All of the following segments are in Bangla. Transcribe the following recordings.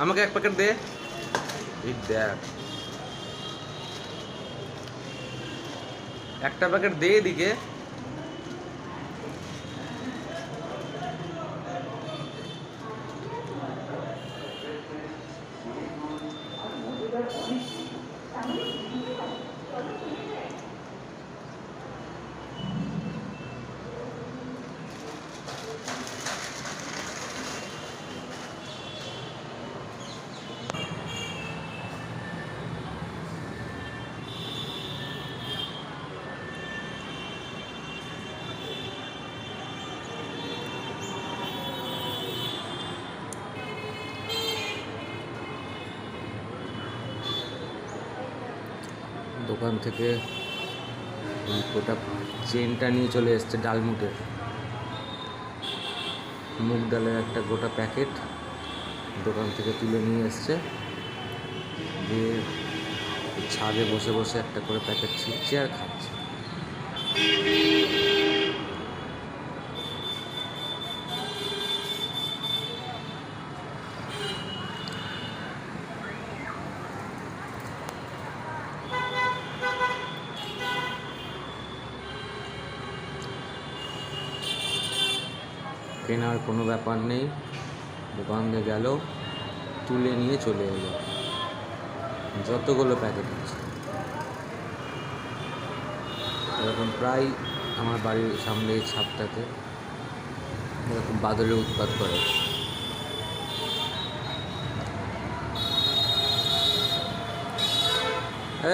আমাকে এক প্যাকেট দে। এই দেখ, একটা প্যাকেট দে এদিকে। দোকান থেকে গোটা চেনটা নিয়ে চলে এসছে ডালমুটের, মুগ ডালের একটা গোটা প্যাকেট দোকান থেকে তুলে নিয়ে এসছে, দিয়ে ছাদে বসে বসে একটা করে প্যাকেট ছিঁড়ছে আর খাচ্ছে। কেনার কোনো ব্যাপার নেই, দোকানে গেল, তুলে নিয়ে চলে এলো যতগুলো প্যাকেট আছে। এরকম প্রায় আমার বাড়ির সামনে এই ছাদটাতে এরকম বাদরের উৎপাত করে।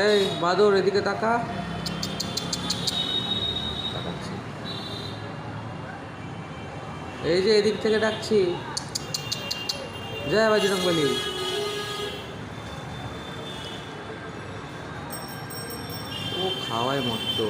এই বাদর, এদিকে তাকা। তাকাচ্ছি, এই যে এদিক থেকে ডাকছি, জয় বজরং বলি। ও খাওয়ায় মতো।